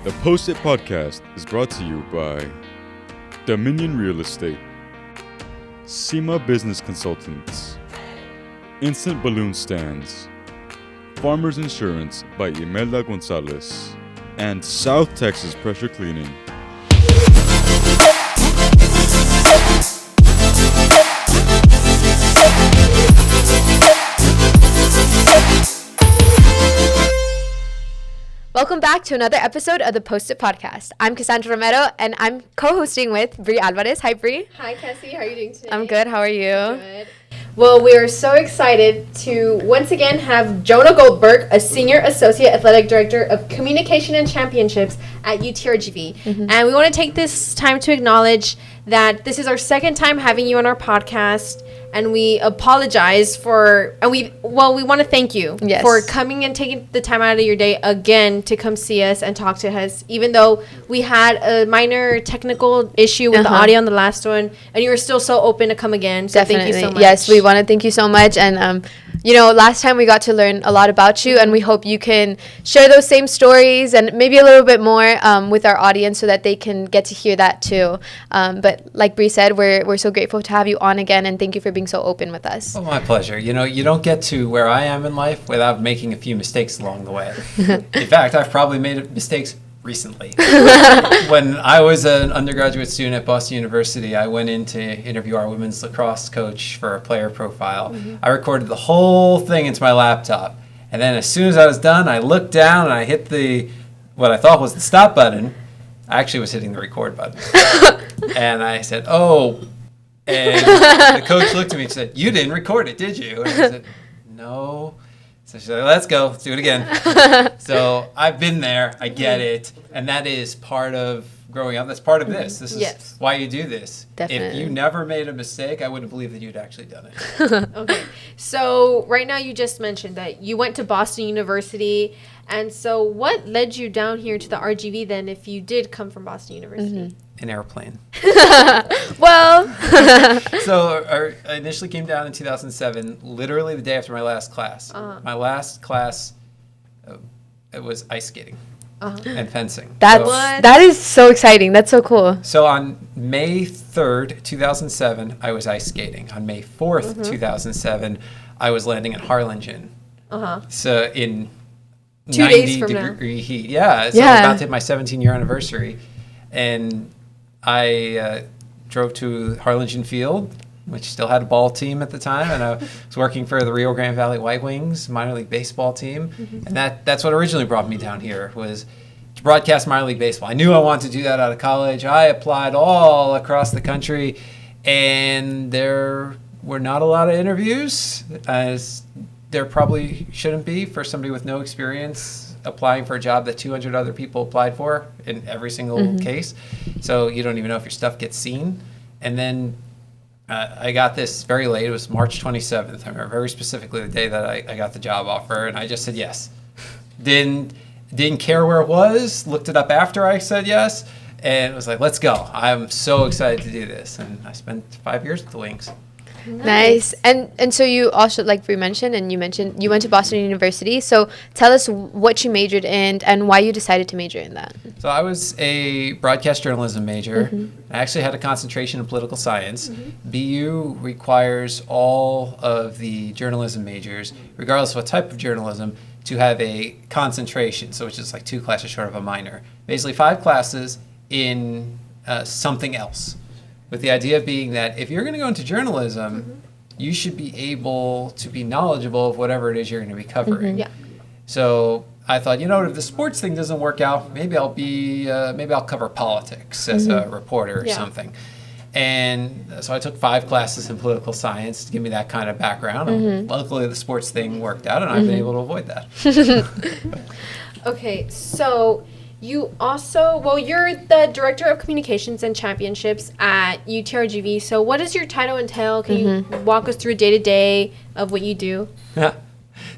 The Post-it Podcast is brought to you by Dominion Real Estate, SEMA Business Consultants, Instant Balloon Stands, Farmers Insurance by Imelda Gonzalez, and South Texas Pressure Cleaning. Welcome back to another episode of the Post-it Podcast. I'm Cassandra Romero, and I'm co-hosting with Bri Alvarez. Hi, Bri. Hi, Cassie. How are you doing today? I'm good. How are you? Good. Well, we are so excited to once again have Jonah Goldberg, a Senior Associate Athletic Director of Communication and Championships at UTRGV. Mm-hmm. And we want to take this time to acknowledge that this is our second time having you on our podcast. And we apologize we want to thank you for coming and taking the time out of your day again to come see us and talk to us, even though we had a minor technical issue with the audio on the last one, and you were still so open to come again. So Definitely. Thank you so much. Yes, we want to thank you so much. And, last time we got to learn a lot about you, and we hope you can share those same stories and maybe a little bit more with our audience so that they can get to hear that too. But like Bri said, we're so grateful to have you on again, and thank you for being so open with us. Oh, my pleasure. You don't get to where I am in life without making a few mistakes along the way. In fact, I've probably made mistakes recently. When I was an undergraduate student at Boston University, I went in to interview our women's lacrosse coach for a player profile. Mm-hmm. I recorded the whole thing into my laptop. And then as soon as I was done, I looked down and I hit what I thought was the stop button. I actually was hitting the record button. And I said, oh. And the coach looked at me and said, "You didn't record it, did you?" And I said, "No." So she said, "Let's go. Let's do it again." So I've been there. I get it. And that is part of growing up. That's part of this. This is why you do this. Definitely. If you never made a mistake, I wouldn't believe that you'd actually done it. Okay. So right now you just mentioned that you went to Boston University. And so what led you down here to the RGV then if you did come from Boston University? Mm-hmm. An airplane. Well. So I initially came down in 2007, literally the day after my last class. Uh-huh. My last class, it was ice skating and fencing. That is so exciting. That's so cool. So on May 3rd, 2007, I was ice skating. On May 4th, 2007, I was landing in Harlingen. So in 2 days from 90-degree heat. Yeah. So I'm about to hit my 17-year anniversary. And I drove to Harlingen Field, which still had a ball team at the time, and I was working for the Rio Grande Valley White Wings minor league baseball team, and that's what originally brought me down here, was to broadcast minor league baseball. I knew I wanted to do that out of college. I applied all across the country, and there were not a lot of interviews, as there probably shouldn't be for somebody with no experience applying for a job that 200 other people applied for in every single case. So you don't even know if your stuff gets seen. And then I got this very late. It was March 27th. I remember very specifically the day that I got the job offer, and I just said yes. Didn't care where it was, looked it up after I said yes, and it was like, let's go. I'm so excited to do this. And I spent 5 years with the Wings. Nice. And so you also, like Bri mentioned, and you mentioned you went to Boston University. So tell us what you majored in and why you decided to major in that. So I was a broadcast journalism major. I actually had a concentration in political science. BU requires all of the journalism majors, regardless of what type of journalism, to have a concentration, so which is like 2 classes short of a minor. Basically 5 classes in something else. With the idea being that if you're going to go into journalism, you should be able to be knowledgeable of whatever it is you're going to be covering. Yeah. So I thought, if the sports thing doesn't work out, maybe I'll cover politics as a reporter or something. And so I took 5 classes in political science to give me that kind of background. And luckily, the sports thing worked out, and I've been able to avoid that. Okay, so you also, you're the Director of Communications and Championships at UTRGV. So what does your title entail? Can you walk us through day-to-day of what you do?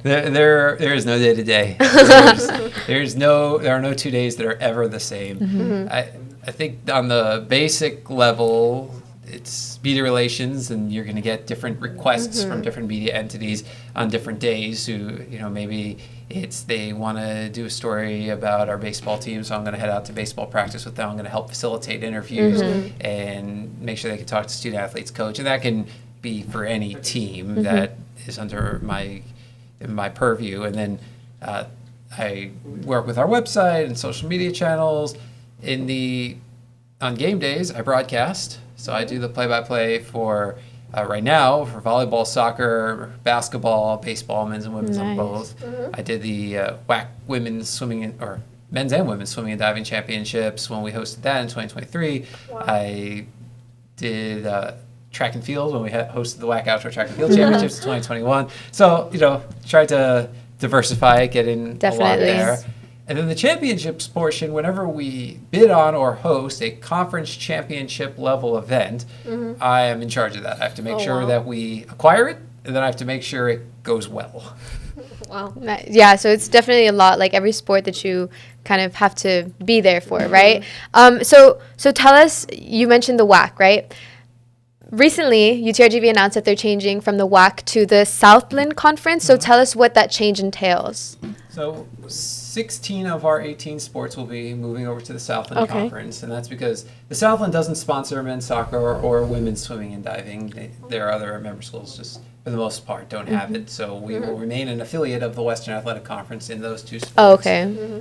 There is no day-to-day. There are no 2 days that are ever the same. I think on the basic level, it's media relations, and you're going to get different requests from different media entities on different days who, maybe It's they want to do a story about our baseball team, so I'm going to head out to baseball practice with them. I'm going to help facilitate interviews and make sure they can talk to student athletes coach. And that can be for any team that is under my purview. And then I work with our website and social media channels. On game days, I broadcast. So I do the play-by-play for right now for volleyball, soccer, basketball, baseball, men's and women's on both. I did the WAC women's swimming or men's and women's swimming and diving championships when we hosted that in 2023. Wow. I did track and field when we hosted the WAC Outdoor Track and Field Championships in 2021. So, tried to diversify it, get in a lot there. And then the championships portion, whenever we bid on or host a conference championship level event, I am in charge of that. I have to make sure that we acquire it, and then I have to make sure it goes well. Wow. Yeah, so it's definitely a lot, like every sport that you kind of have to be there for, right? So tell us, you mentioned the WAC, right? Recently, UTRGV announced that they're changing from the WAC to the Southland Conference. So tell us what that change entails. So 16 of our 18 sports will be moving over to the Southland Conference, and that's because the Southland doesn't sponsor men's soccer or women's swimming and diving. Their other member schools just, for the most part, don't have it. So we will remain an affiliate of the Western Athletic Conference in those two sports,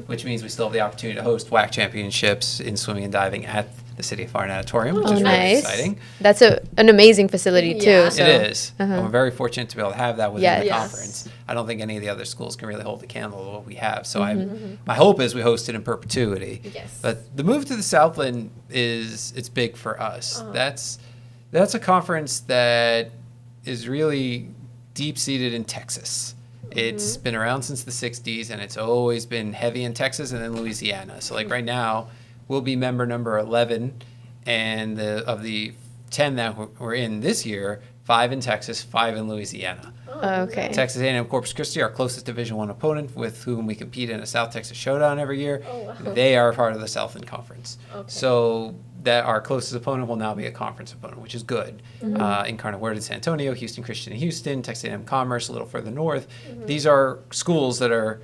which means we still have the opportunity to host WAC championships in swimming and diving at the City of Farn Auditorium, which is really exciting. That's an amazing facility too. So. It is. We're very fortunate to be able to have that within the conference. I don't think any of the other schools can really hold the candle to what we have. So my hope is we host it in perpetuity. Yes. But the move to the Southland it's big for us. That's a conference that is really deep-seated in Texas. It's been around since the 60s, and it's always been heavy in Texas and then Louisiana. So like right now, we'll be member number 11, and of the 10 that we're in this year, 5 in Texas, 5 in Louisiana. Okay. Texas A&M Corpus Christi, our closest Division I opponent with whom we compete in a South Texas Showdown every year, they are part of the Southland Conference. So that our closest opponent will now be a conference opponent, which is good. Incarnate Word in San Antonio, Houston Christian in Houston, Texas A&M Commerce a little further north. These are schools that are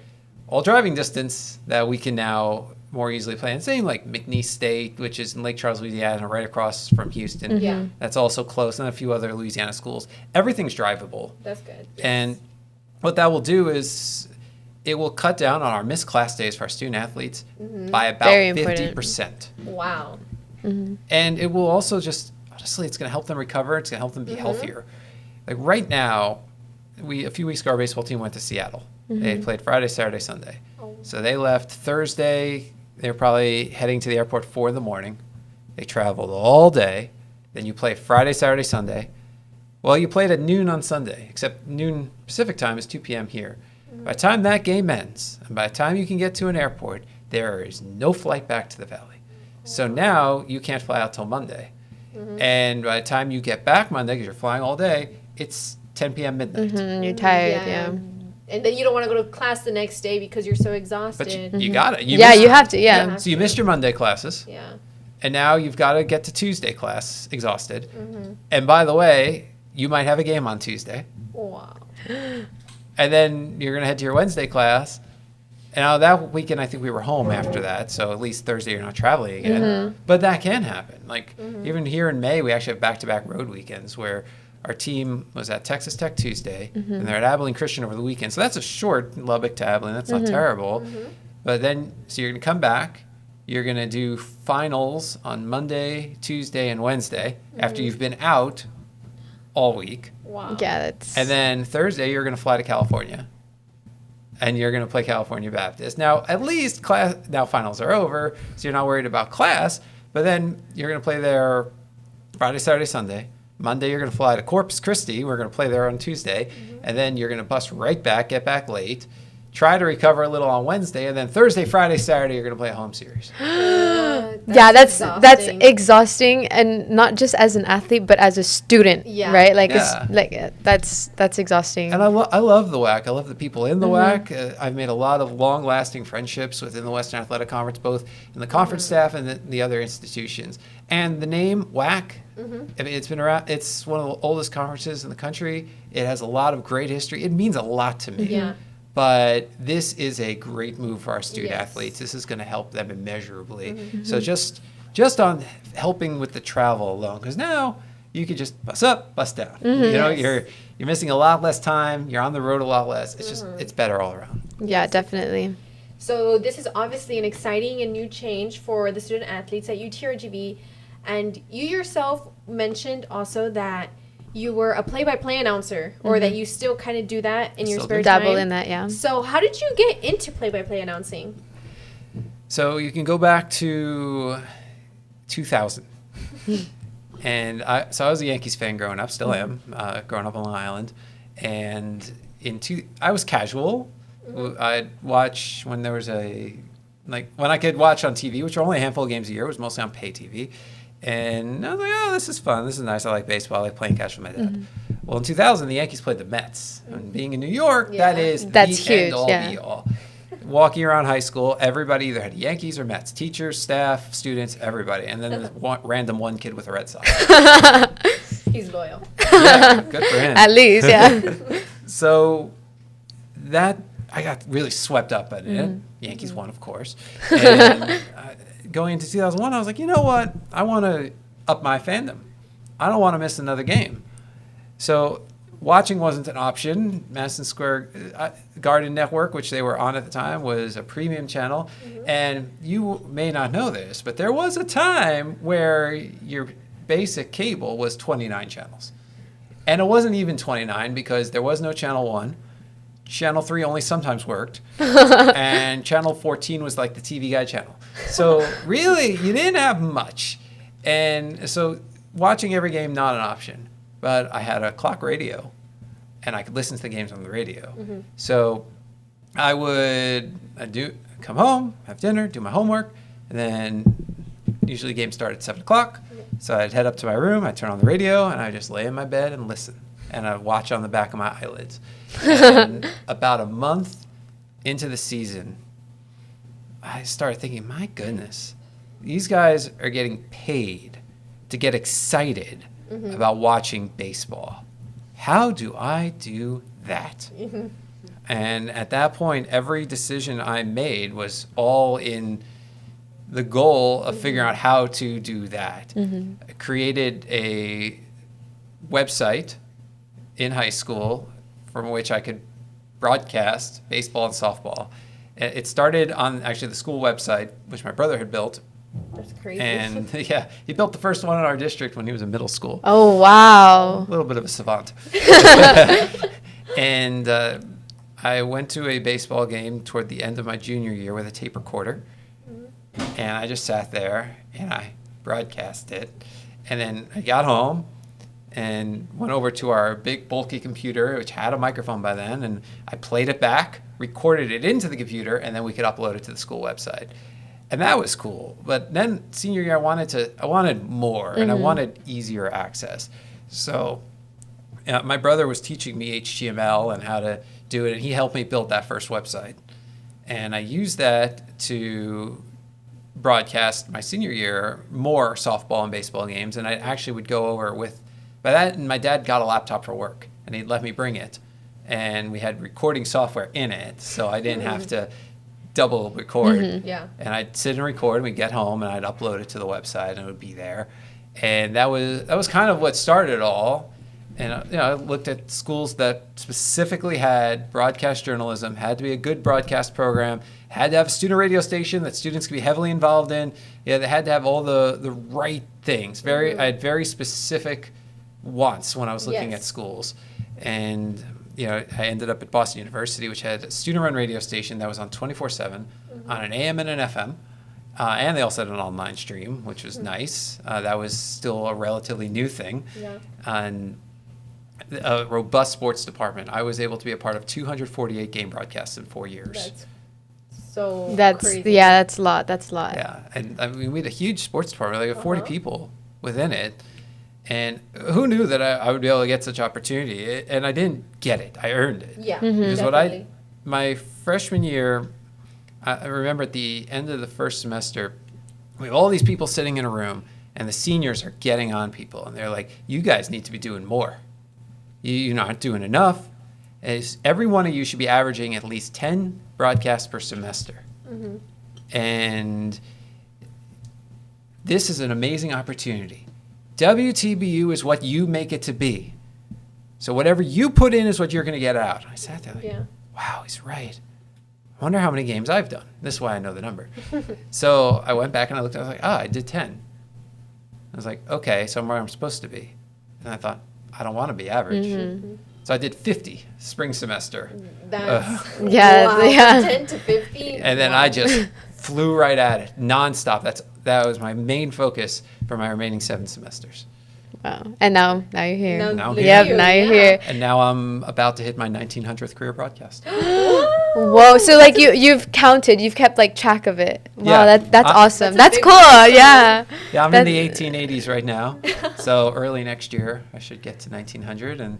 all driving distance that we can now more easily play. And same like McNeese State, which is in Lake Charles, Louisiana, right across from Houston. That's also close, and a few other Louisiana schools. Everything's drivable. That's good. And what that will do is it will cut down on our missed class days for our student athletes by about 50%. Wow. And it will also just, honestly, it's going to help them recover. It's going to help them be healthier. Like right now, a few weeks ago, our baseball team went to Seattle. They played Friday, Saturday, Sunday. So they left Thursday. They were probably heading to the airport 4 in the morning. They traveled all day. Then you play Friday, Saturday, Sunday. Well, you played at noon on Sunday, except noon Pacific time is 2 p.m. here. By the time that game ends, and by the time you can get to an airport, there is no flight back to the Valley. So now you can't fly out till Monday. And by the time you get back Monday, because you're flying all day, it's 10 p.m. midnight. You're tired, yeah. And then you don't want to go to class the next day because you're so exhausted. But you got it. You have to, So you missed your Monday classes. Yeah. And now you've got to get to Tuesday class exhausted. And by the way, you might have a game on Tuesday. Wow. And then you're going to head to your Wednesday class. And now that weekend, I think we were home after that. So at least Thursday, you're not traveling again. But that can happen. Like even here in May, we actually have back-to-back road weekends where our team was at Texas Tech Tuesday, and they're at Abilene Christian over the weekend. So that's a short Lubbock to Abilene. That's not terrible. But then, so you're going to come back. You're going to do finals on Monday, Tuesday, and Wednesday after you've been out all week. Wow. Yeah, that's... And then Thursday, you're going to fly to California. And you're going to play California Baptist. Now, at least now finals are over, so you're not worried about class. But then you're going to play there Friday, Saturday, Sunday. Monday, you're going to fly to Corpus Christi. We're going to play there on Tuesday. And then you're going to bus right back, get back late, try to recover a little on Wednesday. And then Thursday, Friday, Saturday, you're going to play a home series. That's exhausting, and not just as an athlete, but as a student, right? Like, that's exhausting. And I love the WAC. I love the people in the WAC. I've made a lot of long-lasting friendships within the Western Athletic Conference, both in the conference staff and the other institutions. And the name WAC, I mean, it's been around. It's one of the oldest conferences in the country. It has a lot of great history. It means a lot to me. But this is a great move for our student Yes. athletes. This is going to help them immeasurably. So just on helping with the travel alone, because now you could just bus up, bus down. You know, you're missing a lot less time. You're on the road a lot less. It's just it's better all around. Yeah, definitely. So this is obviously an exciting and new change for the student athletes at UTRGV. And you yourself mentioned also that you were a play-by-play announcer, or that you still kind of do that in your Still spare do. time. Dabble in that, yeah. So how did you get into play-by-play announcing? So you can go back to 2000. And I was a Yankees fan growing up, still am, growing up on Long Island. And I was casual. I'd watch when there was when I could watch on TV, which were only a handful of games a year. It was mostly on pay TV. And I was like, oh, this is fun. This is nice. I like baseball. I like playing catch with my dad. Well, in 2000, the Yankees played the Mets. And being in New York, Yeah. That's the huge, end-all, yeah. be-all. Walking around high school, everybody either had Yankees or Mets. Teachers, staff, students, everybody. And then random one kid with a Red Sox. He's loyal. Yeah, good for him. At least, yeah. So that I got really swept up in it. Yankees won, of course. And going into 2001, I was like, you know what? I want to up my fandom. I don't want to miss another game. So watching wasn't an option. Madison Square Garden Network, which they were on at the time, was a premium channel. And you may not know this, but there was a time where your basic cable was 29 channels. And it wasn't even 29 because there was no Channel 1. Channel 3 only sometimes worked. And Channel 14 was like the TV Guide channel. So really, you didn't have much. And so watching every game, not an option. But I had a clock radio, and I could listen to the games on the radio. So I'd come home, have dinner, do my homework, and then usually the game started at 7 o'clock. So I'd head up to my room, I'd turn on the radio, and I'd just lay in my bed and listen. And I'd watch on the back of my eyelids. And about a month into the season, I started thinking, my goodness, these guys are getting paid to get excited about watching baseball. How do I do that? And at that point, every decision I made was all in the goal of figuring out how to do that. I created a website in high school from which I could broadcast baseball and softball. It started on actually the school website, which my brother had built. That's crazy. And yeah, he built the first one in our district when he was in middle school. Oh, wow. A little bit of a savant. And I went to a baseball game toward the end of my junior year with a tape recorder. And I just sat there and I broadcast it. And then I got home and went over to our big bulky computer, which had a microphone by then, and I played it back, recorded it into the computer, and then we could upload it to the school website. And that was cool. But then senior year, I wanted more, and I wanted easier access. So my brother was teaching me HTML and how to do it, and he helped me build that first website. And I used that to broadcast my senior year more softball and baseball games, and I actually would go over with. By that, my dad got a laptop for work, and he'd let me bring it. And we had recording software in it, so I didn't have to double record. Yeah. And I'd sit and record, and we'd get home, and I'd upload it to the website, and it would be there. And that was kind of what started it all. And I looked at schools that specifically had broadcast journalism, had to be a good broadcast program, had to have a student radio station that students could be heavily involved in. Yeah, they had to have all the right things. I had very specific wants when I was looking at schools. And I ended up at Boston University, which had a student-run radio station that was on 24/7 on an AM and an FM. And they also had an online stream, which was nice. That was still a relatively new thing. Yeah. And a robust sports department. I was able to be a part of 248 game broadcasts in 4 years. That's crazy. Yeah, that's a lot. Yeah, and I mean, we had a huge sports department, like 40 people within it. And who knew that I would be able to get such opportunity? And I didn't get it. I earned it. Yeah, Because definitely. my freshman year, I remember at the end of the first semester, we have all these people sitting in a room, and the seniors are getting on people. And they're like, you guys need to be doing more. You're not doing enough. is every one of you should be averaging at least 10 broadcasts per semester. And this is an amazing opportunity. WTBU is what you make it to be. So whatever you put in is what you're going to get out. I sat there like, wow, he's right. I wonder how many games I've done. This is why I know the number. So I went back and I looked, I was like, I did 10. I was like, okay, so I'm where I'm supposed to be. And I thought, I don't want to be average. So I did 50 spring semester. That's wow, 10 to 50. And then I just flew right at it, nonstop. That was my main focus for my remaining 7 semesters. Wow. And now you're here. Now you're here. And now I'm about to hit my 1900th career broadcast. Whoa. So like you've counted, you've kept like track of it. Wow, Yeah. that's awesome. That's cool. milestone. Yeah. Yeah, I'm in the 1880s right now. So early next year, I should get to 1900. And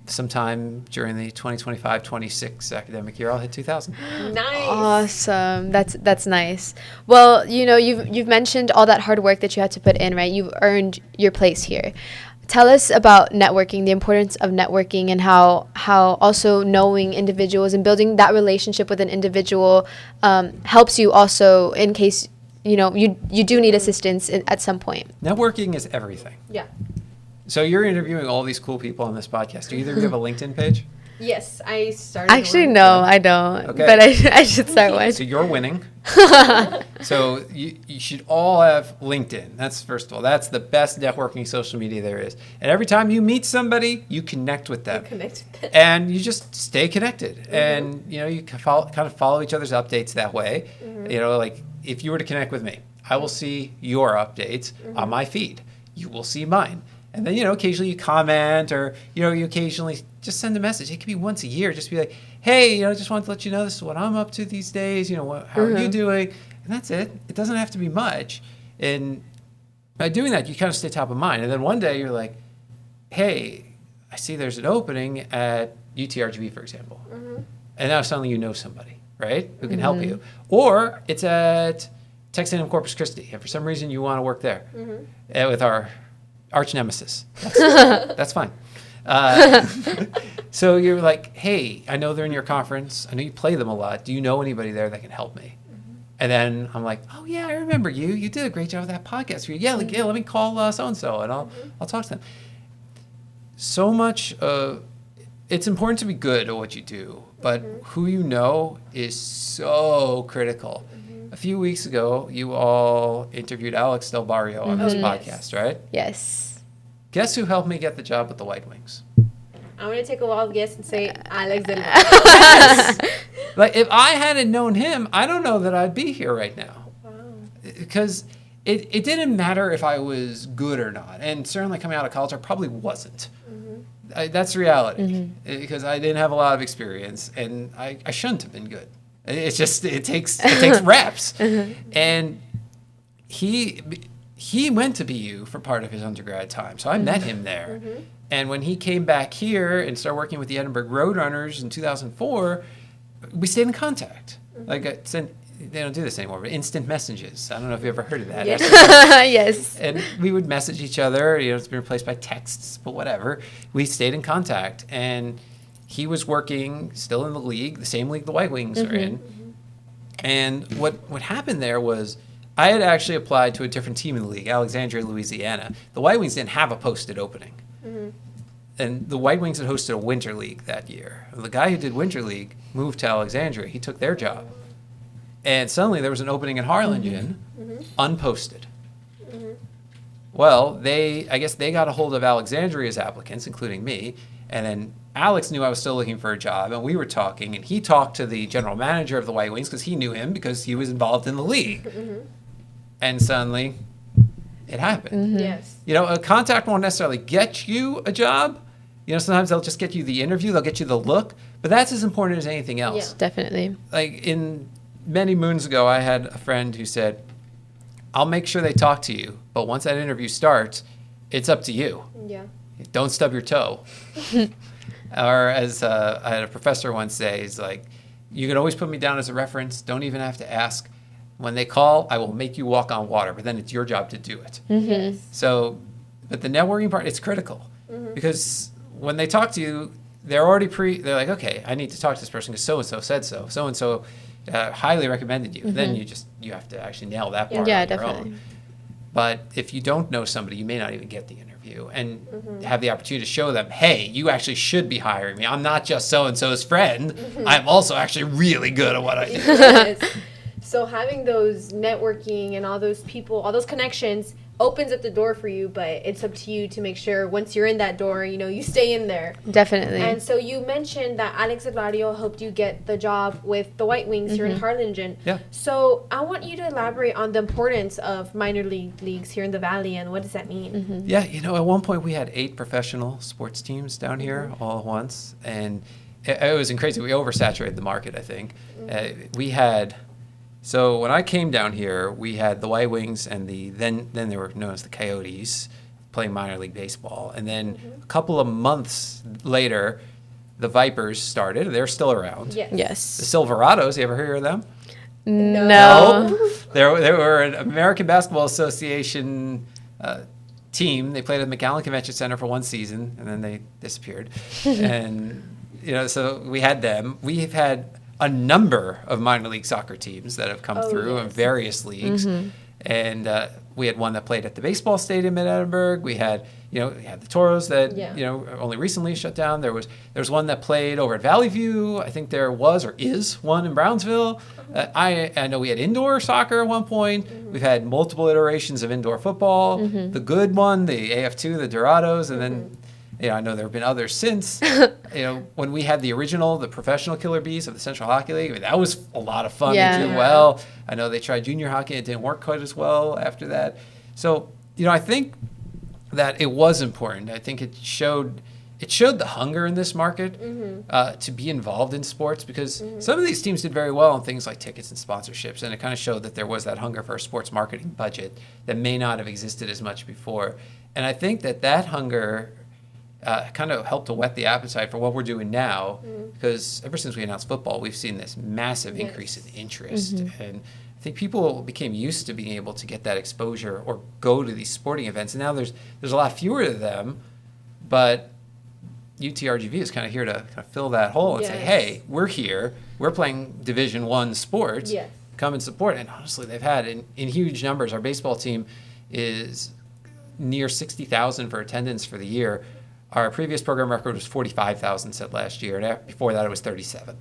sometime during the 2025-26 academic year, I'll hit 2000. Nice. Awesome. That's nice. Well, you've mentioned all that hard work that you had to put in, right? You've earned your place here. Tell us about networking, the importance of networking, and how also knowing individuals and building that relationship with an individual helps you also in case you do need assistance at some point. Networking is everything. Yeah. So you're interviewing all these cool people on this podcast. Do either of you have a LinkedIn page? Yes, I started. Actually, one. no, I don't. Okay. But I should start one. So you're winning. So you should all have LinkedIn. That's first of all. That's the best networking social media there is. And every time you meet somebody, you connect with them. And you just stay connected. And you can kind of follow each other's updates that way. Like if you were to connect with me, I will see your updates on my feed. You will see mine. And then, occasionally you comment or, you occasionally just send a message. It could be once a year. Just be like, hey, just wanted to let you know this is what I'm up to these days. How are you doing? And that's it. It doesn't have to be much. And by doing that, you kind of stay top of mind. And then one day you're like, hey, I see there's an opening at UTRGV, for example. And now suddenly you know somebody, right, who can help you. Or it's at Texas A&M Corpus Christi. And for some reason you want to work there with our arch nemesis. That's fine. So you're like, hey, I know they're in your conference. I know you play them a lot. Do you know anybody there that can help me? And then I'm like, oh yeah, I remember you. You did a great job with that podcast. Yeah, let me call so-and-so and I'll talk to them. So much it's important to be good at what you do, but who you know is so critical. A few weeks ago, you all interviewed Alex Del Barrio on this podcast, right? Yes. Guess who helped me get the job with the White Wings? I'm going to take a wild guess and say Alex Del Like, if I hadn't known him, I don't know that I'd be here right now. Wow. Because it didn't matter if I was good or not. And certainly coming out of college, I probably wasn't. That's reality. Because I didn't have a lot of experience, and I shouldn't have been good. It's just, it takes reps. And he went to BU for part of his undergrad time. So I met him there. And when he came back here and started working with the Edinburgh Roadrunners in 2004, we stayed in contact. Like I sent, they don't do this anymore, but instant messages. I don't know if you ever heard of that. Yes. And we would message each other. It's been replaced by texts, but whatever. We stayed in contact. And he was working still in the league, the same league the White Wings are in. And what happened there was I had actually applied to a different team in the league, Alexandria, Louisiana. The White Wings didn't have a posted opening. And the White Wings had hosted a winter league that year. The guy who did winter league moved to Alexandria. He took their job. And suddenly there was an opening in Harlingen, unposted. Well, I guess they got a hold of Alexandria's applicants, including me, and then Alex knew I was still looking for a job, and we were talking, and he talked to the general manager of the White Wings because he knew him because he was involved in the league. And suddenly, it happened. Yes. A contact won't necessarily get you a job. Sometimes they'll just get you the interview, they'll get you the look, but that's as important as anything else. Yeah. Definitely. Like many moons ago, I had a friend who said, I'll make sure they talk to you, but once that interview starts, it's up to you. Yeah. Don't stub your toe. Or as I had a professor once say, he's like, you can always put me down as a reference. Don't even have to ask. When they call, I will make you walk on water, but then it's your job to do it. Yes. So, but the networking part, it's critical. Because when they talk to you, they're already they're like, okay, I need to talk to this person because so-and-so said so. So-and-so highly recommended you. And then you have to actually nail that part on your definitely. own. But if you don't know somebody, you may not even get the interview and have the opportunity to show them, hey, you actually should be hiring me. I'm not just so-and-so's friend. I'm also actually really good at what I do. Yes. So having those networking and all those people, all those connections opens up the door for you, but it's up to you to make sure once you're in that door, you stay in there. Definitely. And so you mentioned that Alex Eladio helped you get the job with the White Wings here in Harlingen. Yeah. So I want you to elaborate on the importance of minor leagues here in the Valley and what does that mean? Yeah, at one point we had 8 professional sports teams down here all at once, and it was crazy. We oversaturated the market, I think. We had... So when I came down here, we had the White Wings and then they were known as the Coyotes playing minor league baseball. And then a couple of months later, the Vipers started. They're still around. The Yes. Silverados, you ever hear of them? No. They were an American Basketball Association team. They played at the McAllen Convention Center for one season, and then they disappeared. And, so we had them. We've had a number of minor league soccer teams that have come through in various leagues. And we had one that played at the baseball stadium in Edinburgh. We had, we had the Toros that, only recently shut down. There was one that played over at Valley View. I think there was or is one in Brownsville. I know we had indoor soccer at one point. We've had multiple iterations of indoor football. The good one, the AF2, the Dorados, and then I know there have been others since. When we had the original, the professional Killer Bees of the Central Hockey League, that was a lot of fun. Yeah. They did well. I know they tried junior hockey. It didn't work quite as well after that. So, I think that it was important. I think it showed the hunger in this market to be involved in sports because some of these teams did very well on things like tickets and sponsorships, and it kind of showed that there was that hunger for a sports marketing budget that may not have existed as much before. And I think that hunger kind of helped to whet the appetite for what we're doing now, because ever since we announced football, we've seen this massive increase in interest. And I think people became used to being able to get that exposure or go to these sporting events. And now there's a lot fewer of them, but UTRGV is kind of here to kind of fill that hole and say, hey, we're here. We're playing Division I sports. Come and support. And honestly, they've had in huge numbers. Our baseball team is near 60,000 for attendance for the year. Our previous program record was 45,000 set last year, and before that it was 37.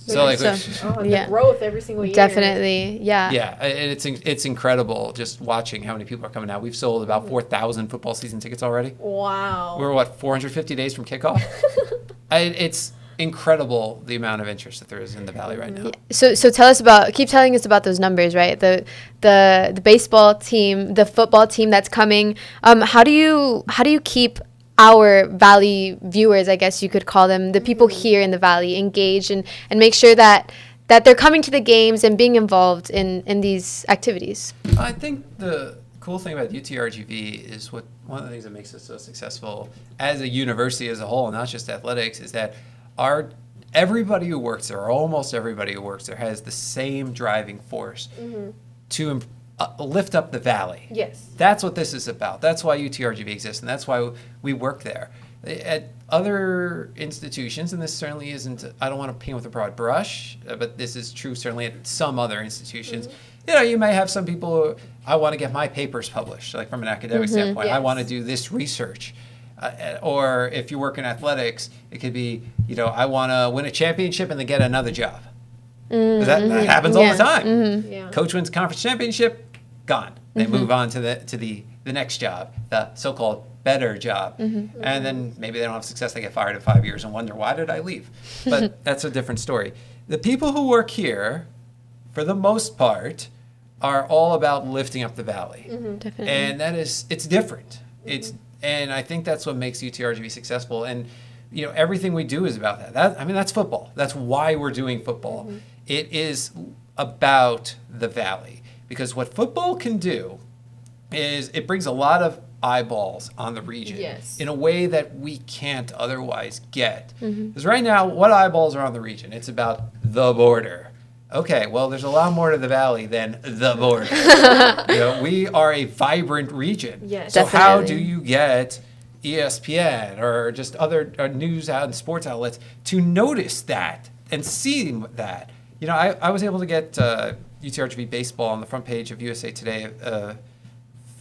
The growth every single year. Definitely, yeah. Yeah, and it's incredible just watching how many people are coming out. We've sold about 4,000 football season tickets already. Wow. We're 450 days from kickoff. It's incredible the amount of interest that there is in the Valley right now. So keep telling us about those numbers, right? The baseball team, the football team that's coming. How do you keep our Valley viewers, I guess you could call them, the people here in the Valley, engaged and make sure that they're coming to the games and being involved in these activities? I think the cool thing about UTRGV is one of the things that makes us so successful as a university as a whole, not just athletics, is that everybody who works there, or almost everybody who works there, has the same driving force to lift up the Valley. Yes. That's what this is about. That's why UTRGV exists, and that's why we work there. At other institutions, and this certainly isn't, I don't want to paint with a broad brush, but this is true certainly at some other institutions. You may have some people who, I want to get my papers published, like from an academic standpoint. I want to do this research. Or if you work in athletics, it could be, I want to win a championship and then get another job. That happens all the time. Coach wins conference championship, gone. They move on to the next job, the so-called better job. And then maybe they don't have success, they get fired in 5 years and wonder, why did I leave? But that's a different story. The people who work here, for the most part, are all about lifting up the Valley. Definitely. And it's different. And I think that's what makes UTRGV successful. And everything we do is about that. That's football. That's why we're doing football. It is about the Valley. Because what football can do is it brings a lot of eyeballs on the region in a way that we can't otherwise get. Because right now, what eyeballs are on the region? It's about the border. Okay, well, there's a lot more to the Valley than the border. We are a vibrant region. Yes. So Definitely. how do you get ESPN or just other news out and sports outlets to notice that and see that. You know, I was able to get UTRGV baseball on the front page of USA Today,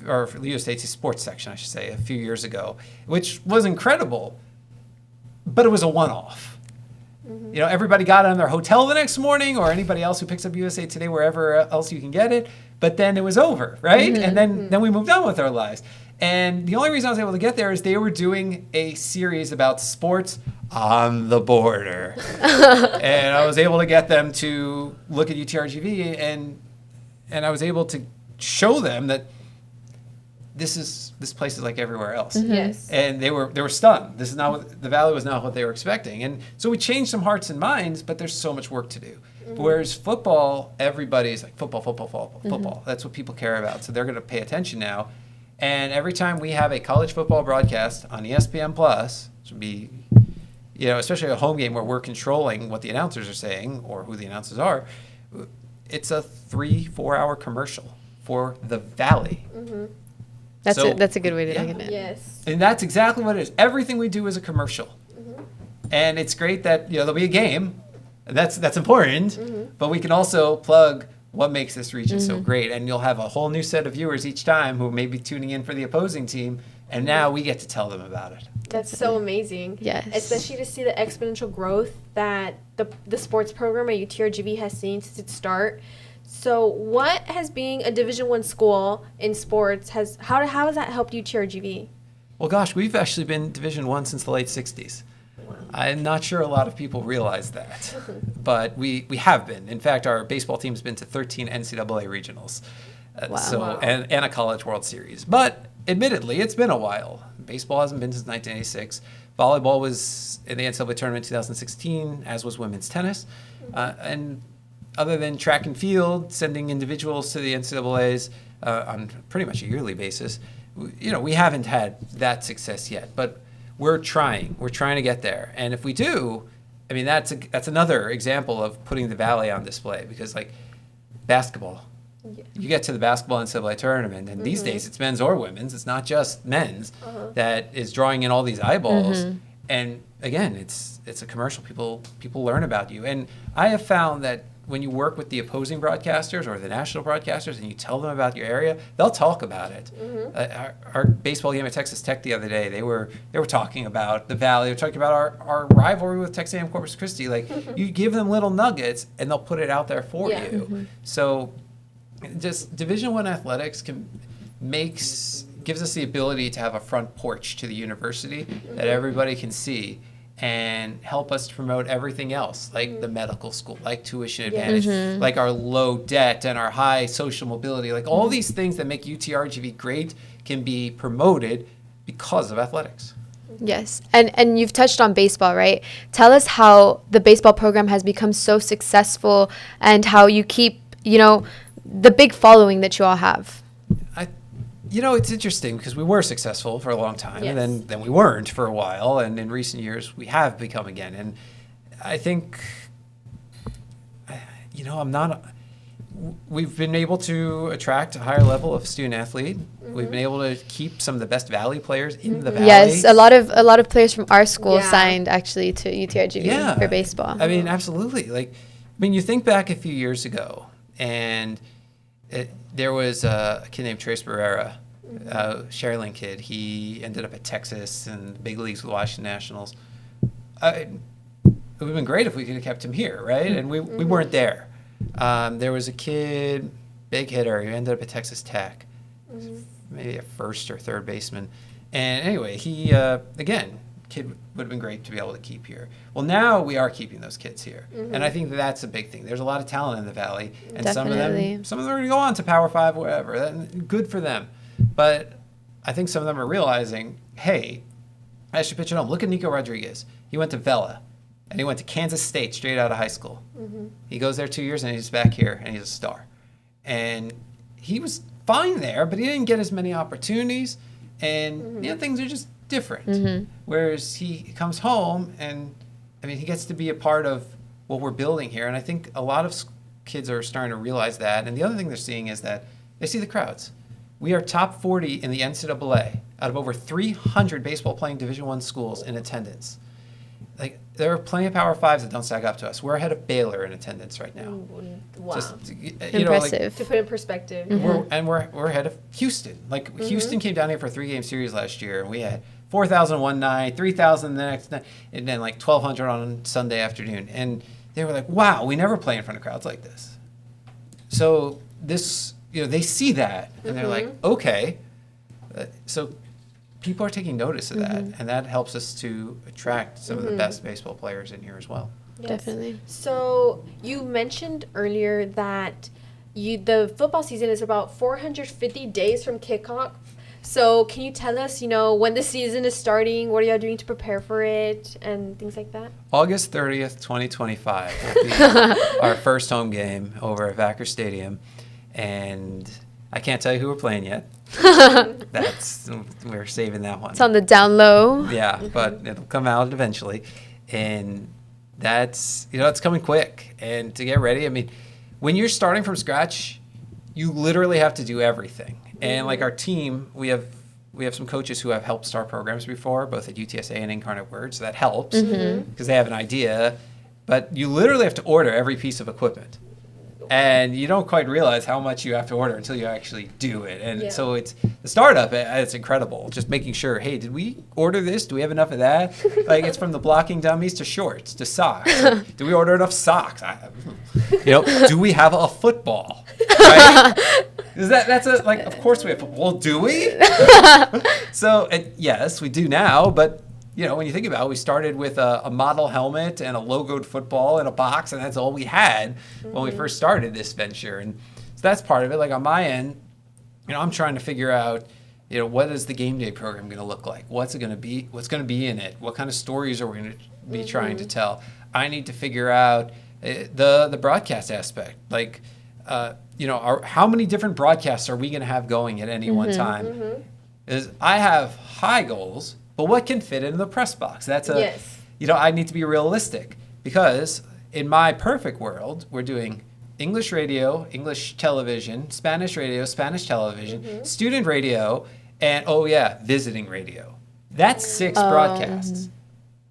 or USA Today sports section, I should say, a few years ago, which was incredible, but it was a one-off. You know, everybody got it in their hotel the next morning, or anybody else who picks up USA Today wherever else you can get it. But then it was over, right? And then we moved on with our lives. And the only reason I was able to get there is they were doing a series about sports on the border. And I was able to get them to look at UTRGV, and I was able to show them that this place is like everywhere else. Yes. And they were stunned. This is not what the Valley was not what they were expecting. And so we changed some hearts and minds, but there's so much work to do. Whereas football, everybody's like football. That's what people care about. So they're going to pay attention now. And every time we have a college football broadcast on ESPN Plus, which would be, you know, especially a home game where we're controlling what the announcers are saying or who the announcers are, it's a 3-4 hour commercial for the Valley. That's a good way to look at it. Yes. And that's exactly what it is. Everything we do is a commercial. And it's great that, you know, there'll be a game. That's important. But we can also plug what makes this region so great. And you'll have a whole new set of viewers each time who may be tuning in for the opposing team. And now we get to tell them about it. That's so amazing. Yes. Especially to see the exponential growth that the sports program at UTRGV has seen since its start. So what has being a Division I school in sports, how has that helped UTRGV? Well, gosh, we've actually been Division I since the late 60s. I'm not sure a lot of people realize that, but we have been. In fact, our baseball team's been to 13 NCAA regionals, and a College World Series. But admittedly, it's been a while. Baseball hasn't been since 1986. Volleyball was in the NCAA tournament in 2016, as was women's tennis. And other than track and field, sending individuals to the NCAAs on pretty much a yearly basis, you know, we haven't had that success yet. But we're trying. We're trying to get there. And if we do, I mean, that's another example of putting the Valley on display. Because, like, basketball, you get to the basketball NCAA tournament, and these days it's men's or women's. It's not just men's that is drawing in all these eyeballs. And, again, it's a commercial. People learn about you. And I have found that when you work with the opposing broadcasters or the national broadcasters and you tell them about your area, they'll talk about it. Our baseball game at Texas Tech the other day, they were talking about the Valley. They were talking about our rivalry with Texas A&M Corpus Christi. Like, you give them little nuggets and they'll put it out there for you. So just Division I athletics gives us the ability to have a front porch to the university that everybody can see and help us to promote everything else, like the medical school, like tuition advantage, like our low debt and our high social mobility. Like, all these things that make UTRGV great can be promoted because of athletics. Yes. And you've touched on baseball, right? Tell us how the baseball program has become so successful and how you keep, you know, the big following that you all have. You know, it's interesting because we were successful for a long time, and then we weren't for a while, and in recent years we have become again. And I think, you know, we've been able to attract a higher level of student athlete. We've been able to keep some of the best Valley players in the Valley. Yes, a lot of players from our school signed actually to UTRGV for baseball. I mean, absolutely. Like, I mean, you think back a few years ago, and there was a kid named Trace Barrera, Sharyland kid. He ended up at Texas and big leagues with the Washington Nationals. It would have been great if we could have kept him here, right? And we weren't there. There was a kid, big hitter, who ended up at Texas Tech, maybe a first or third baseman. And anyway, he, again, kid would have been great to be able to keep here. Well, now we are keeping those kids here. And I think that's a big thing. There's a lot of talent in the Valley. And some of them are going to go on to Power 5, whatever. Good for them. But I think some of them are realizing, hey, I should pitch it home. Look at Nico Rodriguez. He went to Vela, and he went to Kansas State straight out of high school. He goes there 2 years, and he's back here, and he's a star. And he was fine there, but he didn't get as many opportunities, and you know, things are just different. Whereas he comes home, and I mean, he gets to be a part of what we're building here. And I think a lot of kids are starting to realize that. And the other thing they're seeing is that they see the crowds. We are top 40 in the NCAA out of over 300 baseball playing Division I schools in attendance. Like, there are plenty of Power Fives that don't stack up to us. We're ahead of Baylor in attendance right now. Wow. Impressive. To put in perspective. We're ahead of Houston. Like, Houston came down here for a 3-game series last year, and we had 4,000 one night, 3,000 the next night, and then like 1,200 on Sunday afternoon. And they were like, wow, we never play in front of crowds like this. So this, they see that, and they're like, okay. So people are taking notice of that, and that helps us to attract some of the best baseball players in here as well. Yes. Definitely. So you mentioned earlier that the football season is about 450 days from kickoff. So can you tell us, when the season is starting, what are y'all doing to prepare for it and things like that? August 30th, 2025 will be our first home game over at Vacker Stadium, and I can't tell you who we're playing yet. We're saving that one. It's on the down low. Yeah, but it'll come out eventually, and that's it's coming quick. And to get ready, I mean, when you're starting from scratch, you literally have to do everything. And like our team, we have some coaches who have helped start programs before, both at UTSA and Incarnate Word, so that helps because they have an idea. But you literally have to order every piece of equipment. And you don't quite realize how much you have to order until you actually do it. And so it's the startup, it's incredible. Just making sure, hey, did we order this? Do we have enough of that? Like, it's from the blocking dummies to shorts to socks. Like, do we order enough socks? Do we have a football? Right? Of course we have football. Well, do we? So, yes, we do now, but when you think about it, we started with a model helmet and a logoed football in a box, and that's all we had when we first started this venture. And so that's part of it. Like, on my end, I'm trying to figure out, what is the game day program going to look like? What's it going to be? What's going to be in it? What kind of stories are we going to be trying to tell? I need to figure out the broadcast aspect. Like, how many different broadcasts are we going to have going at any one time? Is I have high goals, but what can fit in the press box? That's I need to be realistic, because in my perfect world, we're doing English radio, English television, Spanish radio, Spanish television, student radio, and visiting radio. That's 6 broadcasts.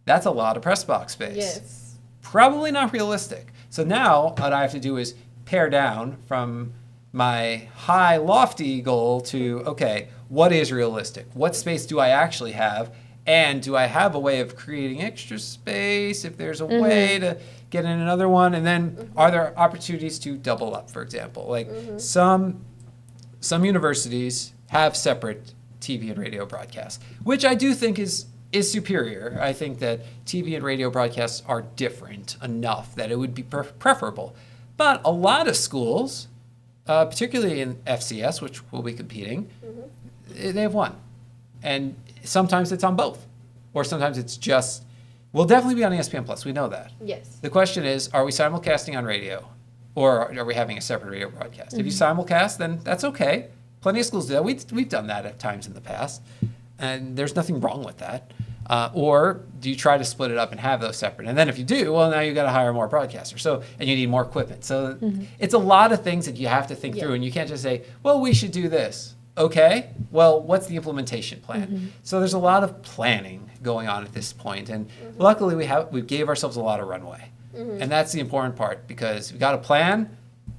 That's a lot of press box space. Yes. Probably not realistic. So now what I have to do is pare down from my high, lofty goal to, okay, what is realistic? What space do I actually have? And do I have a way of creating extra space if there's a way to get in another one? And then are there opportunities to double up, for example? Like some universities have separate TV and radio broadcasts, which I do think is superior. I think that TV and radio broadcasts are different enough that it would be preferable. But a lot of schools, particularly in FCS, which will be competing, they have one. And sometimes it's on both. Or sometimes it's just, we'll definitely be on ESPN Plus. We know that. Yes. The question is, are we simulcasting on radio? Or are we having a separate radio broadcast? If you simulcast, then that's okay. Plenty of schools do that. We've done that at times in the past. And there's nothing wrong with that. Or do you try to split it up and have those separate? And then if you do, well, now you've got to hire more broadcasters. And you need more equipment. So it's a lot of things that you have to think through. And you can't just say, well, we should do this. Okay, well, what's the implementation plan? So there's a lot of planning going on at this point. And luckily we gave ourselves a lot of runway. And that's the important part, because you got a plan,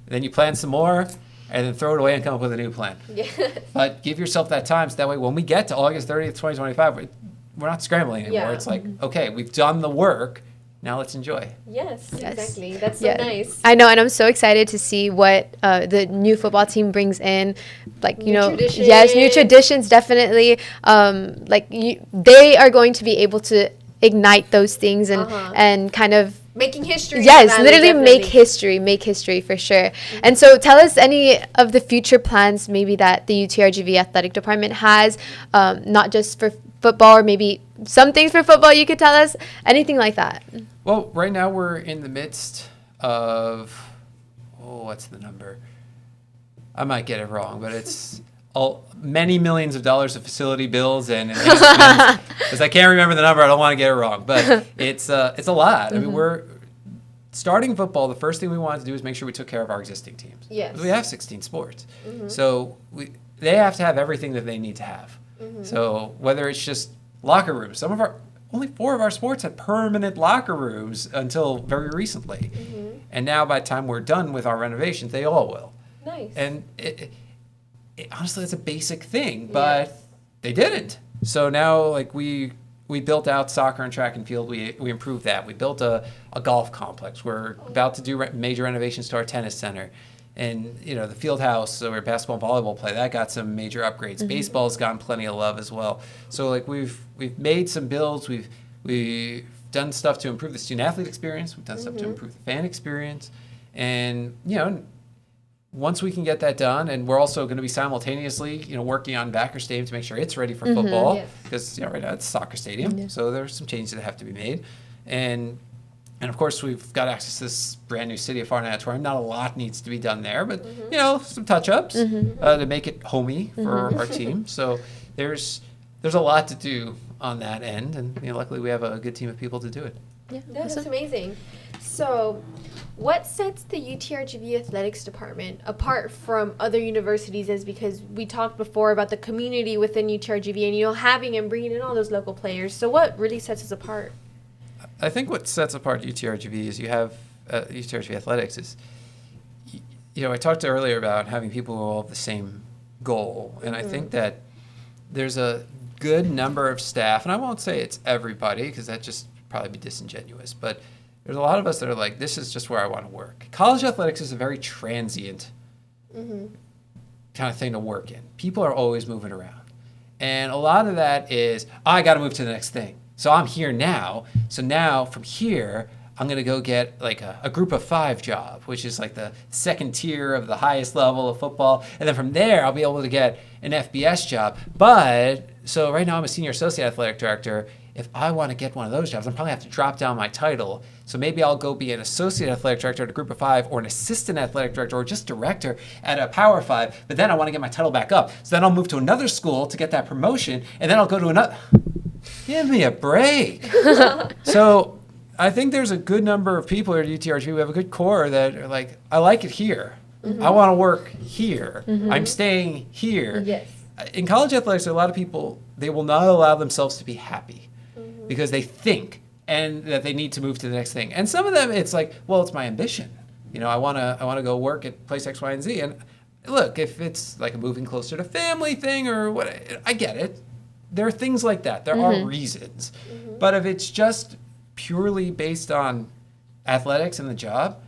then you plan some more, and then throw it away and come up with a new plan. But give yourself that time, so that way when we get to August 30th, 2025, we're not scrambling anymore. It's like, okay, we've done the work. Now let's enjoy. Yes, exactly. That's so nice. I know, and I'm so excited to see what the new football team brings in. Like, new traditions, definitely. They are going to be able to ignite those things and kind of making history. Yes, literally make history for sure. And so tell us any of the future plans maybe that the UTRGV athletic department has, not just for football, or maybe some things for football you could tell us, anything like that. Well, right now we're in the midst of, what's the number? I might get it wrong, but it's many millions of dollars of facility bills and enhancements. Because I can't remember the number, I don't want to get it wrong. But it's a lot. I mean, we're starting football. The first thing we wanted to do is make sure we took care of our existing teams. Yes. We have 16 sports. So they have to have everything that they need to have. So whether it's just locker rooms, only 4 of our sports had permanent locker rooms until very recently. And now by the time we're done with our renovations, they all will. Nice. And it honestly, it's a basic thing, but they didn't. So now, like, we built out soccer and track and field. We improved that. We built a golf complex. We're about to do major renovations to our tennis center. And, the field house where basketball and volleyball play, that got some major upgrades. Baseball's gotten plenty of love as well. So, like, we've made some builds. We've done stuff to improve the student-athlete experience. We've done stuff to improve the fan experience. And, once we can get that done, and we're also going to be simultaneously, working on Backer Stadium to make sure it's ready for football. Because, right now it's a soccer stadium. So there's some changes that have to be made. And of course, we've got access to this brand new City of Far Auditorium. Not a lot needs to be done there, but, some touch-ups to make it homey for our team. So there's a lot to do on that end. And, luckily we have a good team of people to do it. Yeah, that's amazing. So what sets the UTRGV athletics department apart from other universities is because we talked before about the community within UTRGV and, having and bringing in all those local players. So what really sets us apart? I think what sets apart UTRGV is you have UTRGV athletics is, I talked earlier about having people who all have the same goal. And I think that there's a good number of staff, and I won't say it's everybody because that just probably be disingenuous, but there's a lot of us that are like, this is just where I want to work. College athletics is a very transient kind of thing to work in. People are always moving around. And a lot of that is, I got to move to the next thing. So I'm here now. So now from here, I'm going to go get like a group of 5 job, which is like the second tier of the highest level of football. And then from there, I'll be able to get an FBS job. But so right now I'm a senior associate athletic director. If I want to get one of those jobs, I'm probably have to drop down my title. So maybe I'll go be an associate athletic director at a group of 5 or an assistant athletic director or just director at a Power 5. But then I want to get my title back up. So then I'll move to another school to get that promotion. And then I'll go to another. Give me a break. So I think there's a good number of people at UTRGV. We have a good core that are like, I like it here. I want to work here. I'm staying here. Yes. In college athletics, there are a lot of people, they will not allow themselves to be happy because they think and that they need to move to the next thing. And some of them, it's like, well, it's my ambition. I want to go work at place X, Y, and Z. And look, if it's like a moving closer to family thing or what, I get it. There are things like that. There are reasons. But if it's just purely based on athletics and the job,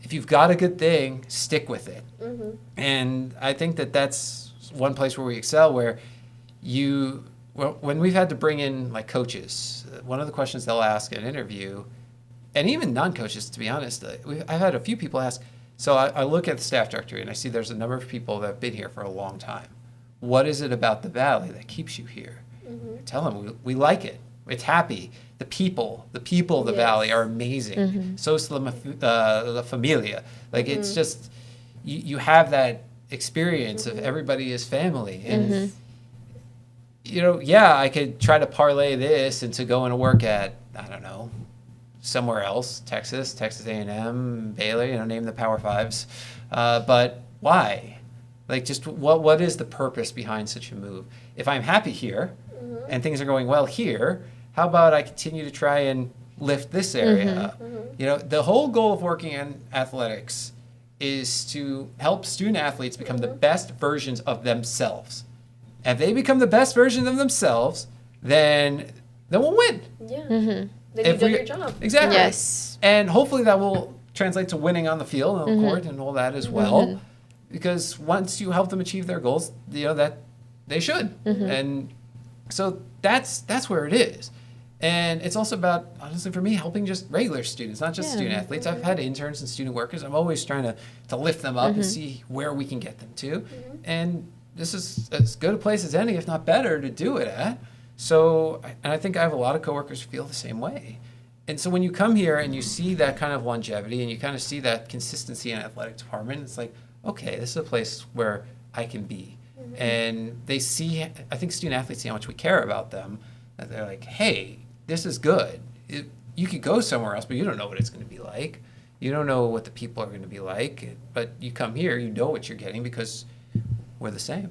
if you've got a good thing, stick with it. And I think that that's one place where we excel, where when we've had to bring in like coaches, one of the questions they'll ask in an interview, and even non-coaches, to be honest, I've had a few people ask, so I look at the staff directory and I see there's a number of people that have been here for a long time. What is it about the Valley that keeps you here? I tell them we like it. It's happy. The people of the Valley are amazing. So is La Familia. Like it's just, you have that experience of everybody is family. And, I could try to parlay this into going to work at, I don't know, somewhere else, Texas A&M, Baylor, name the Power 5s. But why? Like, just what is the purpose behind such a move? If I'm happy here and things are going well here, how about I continue to try and lift this area up? The whole goal of working in athletics is to help student athletes become the best versions of themselves. If they become the best version of themselves, then we'll win. Yeah. Then you've done your job. Exactly. Yes. And hopefully that will translate to winning on the field and on the court and all that as well. Because once you help them achieve their goals, that they should. And so that's where it is. And it's also about, honestly, for me, helping just regular students, not just student athletes. I've had interns and student workers. I'm always trying to lift them up and see where we can get them to. And this is as good a place as any, if not better, to do it at. So, and I think I have a lot of coworkers who feel the same way. And so when you come here and you see that kind of longevity and you kind of see that consistency in an athletic department, it's like, okay, this is a place where I can be. And they see, I think student athletes see how much we care about them. That they're like, hey, this is good. You could go somewhere else, but you don't know what it's going to be like. You don't know what the people are going to be like. But you come here, you know what you're getting because we're the same.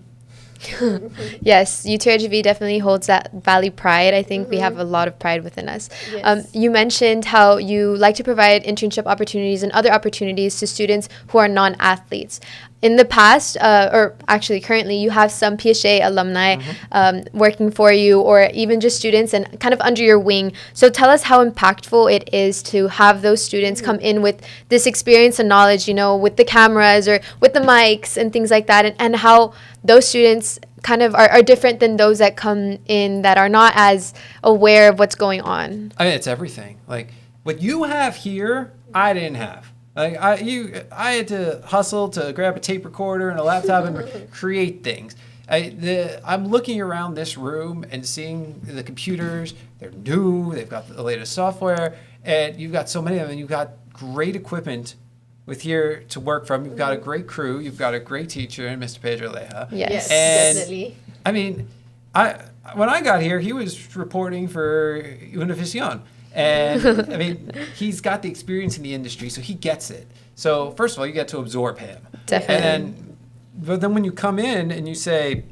Yes, UTRGV definitely holds that Valley pride. I think we have a lot of pride within us. Yes. You mentioned how you like to provide internship opportunities and other opportunities to students who are non-athletes. In the past, or actually currently, you have some PSJ alumni working for you, or even just students and kind of under your wing. So tell us how impactful it is to have those students come in with this experience and knowledge, with the cameras or with the mics and things like that, and how those students kind of are different than those that come in that are not as aware of what's going on. I mean, it's everything. Like what you have here, I didn't have. Like I had to hustle to grab a tape recorder and a laptop and create things. I'm looking around this room and seeing the computers. They're new. They've got the latest software, and you've got so many of them. And you've got great equipment with here to work from. You've got a great crew. You've got a great teacher in Mr. Pedro Leja. Yes, and, definitely. I mean, when I got here, he was reporting for Univision. And I mean, he's got the experience in the industry, so he gets it. So first of all, you get to absorb him. Definitely. But then when you come in and you say,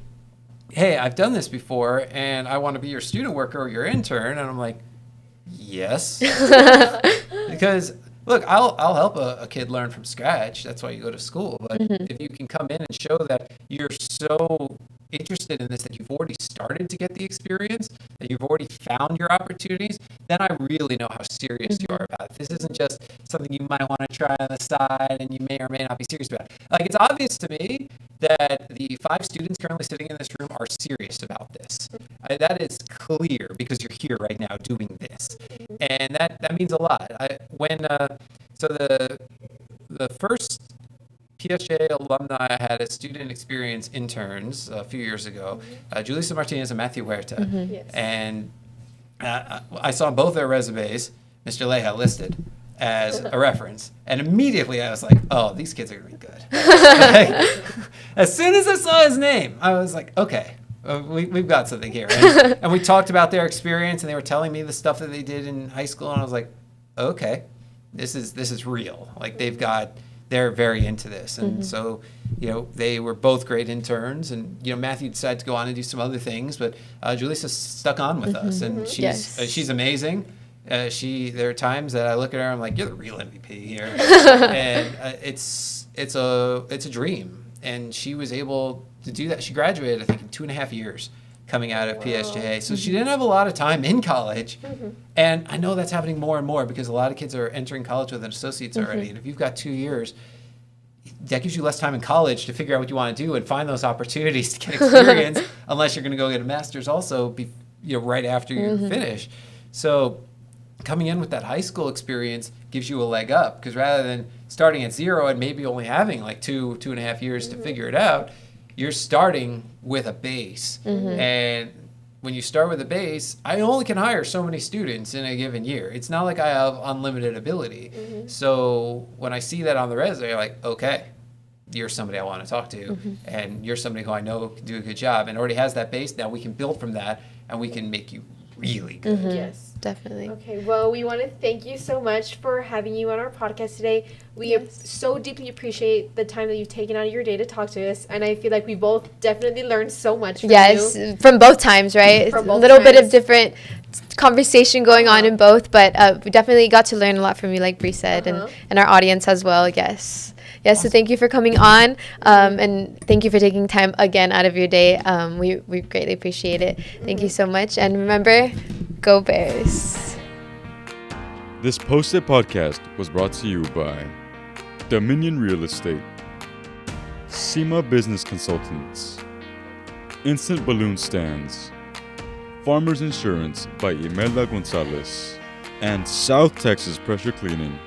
hey, I've done this before and I want to be your student worker or your intern, and I'm like, yes. Because look, I'll help a kid learn from scratch. That's why you go to school. But if you can come in and show that you're so interested in this, that you've already started to get the experience, that you've already found your opportunities, then I really know how serious you are about it. This isn't just something you might want to try on the side and you may or may not be serious about. Like, it's obvious to me that the 5 students currently sitting in this room are serious about this. That is clear because you're here right now doing this. And that means a lot. So the first PSJ alumni had a student experience interns a few years ago, Julissa Martinez and Matthew Huerta. Yes. And I saw both their resumes, Mr. Leja listed as a reference. And immediately I was like, oh, these kids are going to be good. Like, as soon as I saw his name, I was like, okay, we've got something here. And we talked about their experience, and they were telling me the stuff that they did in high school. And I was like, okay, this is real. Like, they're very into this. And so, they were both great interns, and, Matthew decided to go on and do some other things, but Julissa stuck on with us, and she's amazing. There are times that I look at her and I'm like, you're the real MVP here. And it's a dream. And she was able to do that. She graduated, I think, in 2.5 years coming out of PSJ. So she didn't have a lot of time in college. And I know that's happening more and more because a lot of kids are entering college with an associate's already. And if you've got 2 years, that gives you less time in college to figure out what you want to do and find those opportunities to get experience, unless you're going to go get a master's also right after you finish. So coming in with that high school experience gives you a leg up, because rather than starting at zero and maybe only having like 2.5 years to figure it out, you're starting with a base. And when you start with a base, I only can hire so many students in a given year. It's not like I have unlimited ability. So when I see that on the resume, I'm like, okay, you're somebody I want to talk to, and you're somebody who I know can do a good job and already has that base. Now we can build from that, and we can make you really good. Yes. Definitely. Okay, well, we want to thank you so much for having you on our podcast today. We so deeply appreciate the time that you've taken out of your day to talk to us, and I feel like we both definitely learned so much from you. From both times, right? From a both little bit times. of different conversation going on in both, but we definitely got to learn a lot from you, like Bri said, and our audience as well. Yes, so thank you for coming on, and thank you for taking time again out of your day. We greatly appreciate it. Thank you so much, and remember, go Bears. This Post-it podcast was brought to you by Dominion Real Estate, SEMA Business Consultants, Instant Balloon Stands, Farmers Insurance by Imelda Gonzalez, and South Texas Pressure Cleaning.